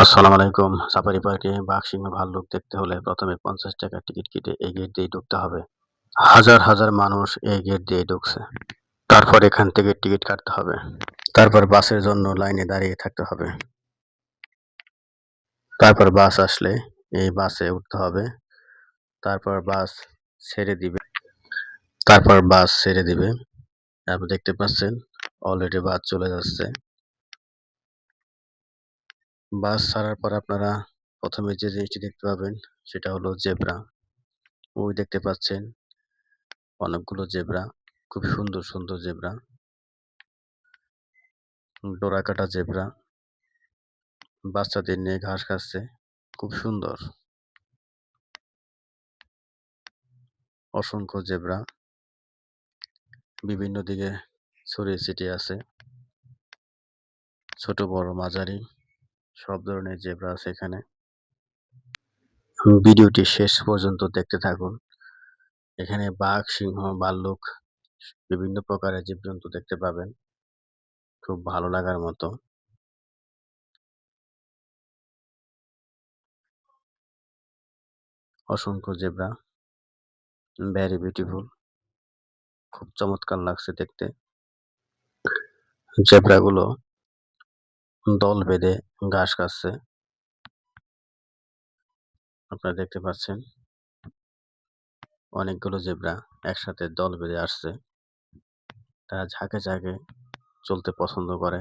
আসসালামু আলাইকুম। সাফারি পার্কে বাঘ, সিংহ, ভাল্লুক দেখতে হলে প্রথমে ৳৫০ টিকিট কেটে এই গেট দিয়ে ঢুকতে হবে। হাজার হাজার মানুষ এই গেট দিয়ে ঢুকছে। তারপর এখান থেকে টিকিট কাটতে হবে। তারপর বাসের জন্য লাইনে দাঁড়িয়ে থাকতে হবে। তারপর বাস আসলে এই বাসে উঠতে হবে। তারপর বাস ছেড়ে দিবে। তারপর দেখতে পাচ্ছেন অলরেডি বাস চলে যাচ্ছে। বাস ছাড়ার পর আপনারা প্রথমে যে জিনিসটি দেখতে পাবেন সেটা হলো জেব্রা। ওই দেখতে পাচ্ছেন অনেকগুলো জেব্রা, খুব সুন্দর সুন্দর জেব্রা, ডোরাকাটা জেব্রা বাচ্চাদের নিয়ে ঘাস খাচ্ছে, খুব সুন্দর। অসংখ্য জেব্রা বিভিন্ন দিকে ছড়িয়ে ছিটিয়ে আছে, ছোট বড় মাঝারি সব ধরনের জেব্রা আছে এখানে। ভিডিওটি শেষ পর্যন্ত দেখতে থাকুন। এখানে বাঘ, সিংহ, ভাল্লুক বিভিন্ন প্রকারের জীবজন্তু দেখতে পাবেন, খুব ভালো লাগার মতো। অসংখ্য জেব্রা, ভেরি বিউটিফুল, খুব চমৎকার লাগছে দেখতে। জেব্রাগুলো দল বেঁধে ঘাস খাচ্ছে, আপনারা দেখতে পাচ্ছেন অনেকগুলো জেব্রা একসাথে দল বেঁধে আসছে। তারা ঝাঁকে ঝাঁকে চলতে পছন্দ করে,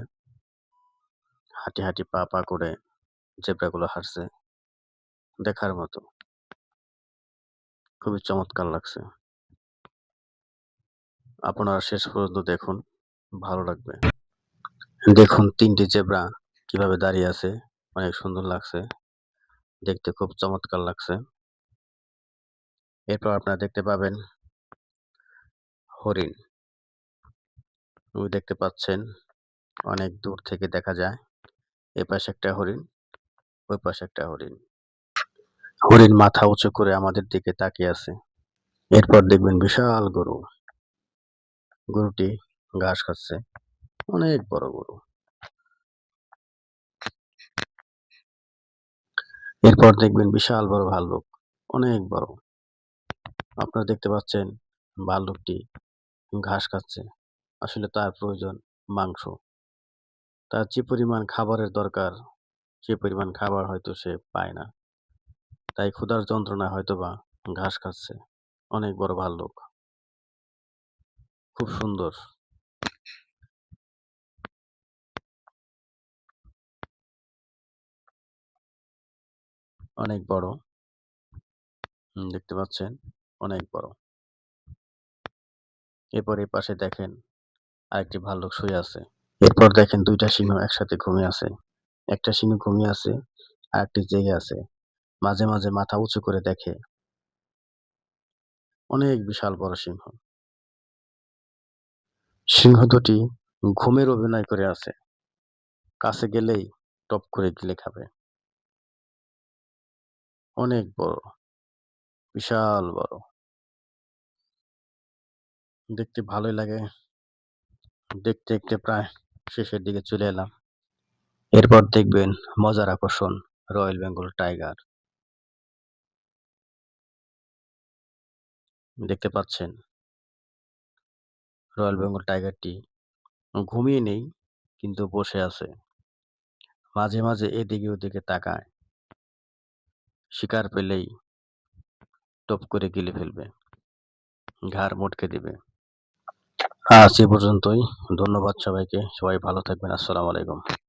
হাঁটি হাঁটি পা পা করে জেব্রাগুলো হাঁটছে, দেখার মতো, খুবই চমৎকার লাগছে। আপনারা শেষ পর্যন্ত দেখুন, ভালো লাগবে। দেখুন ৩টি জেব্রা কিভাবে দাঁড়িয়ে আছে, অনেক সুন্দর লাগছে, দেখতে খুব চমৎকার লাগছে। এরপর আপনারা দেখতে পাবেন হরিণ। ওই দেখতে পাচ্ছেন অনেক দূর থেকে দেখা যায়, এ পাশে একটা হরিণ, ওই পাশে একটা হরিণ। হরিণ মাথা উঁচু করে আমাদের দিকে তাকিয়ে আছে। এরপর দেখবেন বিশাল গরু, গরুটি ঘাস খাচ্ছে, অনেক বড় গরু। এরপর দেখবেন বিশাল বড় ভাল্লুক, অনেক বড়। আপনারা দেখতে পাচ্ছেন ভাল্লুকটি ঘাস খাচ্ছে, আসলে তার প্রয়োজন মাংস। তার যে পরিমাণ খাবারের দরকার সে পরিমাণ খাবার হয়তো সে পায় না, তাই ক্ষুধার যন্ত্রণায় হয়তোবা ঘাস খাচ্ছে। অনেক বড় ভাল্লুক, খুব সুন্দর। অনেক বড়, দেখতে পাচ্ছেন অনেক বড়। এরপর এই পাশে দেখেন আরেকটি ভাল্লুক শুয়ে আছে। এরপর দেখেন ২টা সিংহ একসাথে ঘুমিয়ে আছে। একটা সিংহ ঘুমিয়ে আছে, আরেকটি জেগে আছে। মাঝে মাঝে মাথা উঁচু করে দেখে। অনেক বিশাল বড় সিংহ। সিংহ দুটি ঘুমের অভিনয় করে আছে। কাছে গেলেই টপ করে গিলে খাবে। অনেক বড়, বিশাল বড়। দেখতে ভালোই লাগে। দেখতে দেখতে প্রায় শেষের দিকে চলে এলাম। এরপর দেখবেন মজার আকর্ষণ রয়েল বেঙ্গল টাইগার। দেখতে পাচ্ছেন রয়েল বেঙ্গল টাইগারটি ঘুমিয়ে নেই, কিন্তু বসে আছে। মাঝে মাঝে এদিকে ওদিকে তাকায়, শিকার পেলেই টপ করে গিলে ফেলবে, ঘাড় মটকে দিবে। আজ এ পর্যন্তই। ধন্যবাদ সবাইকে। সবাই ভালো থাকবেন। আসসালামু আলাইকুম।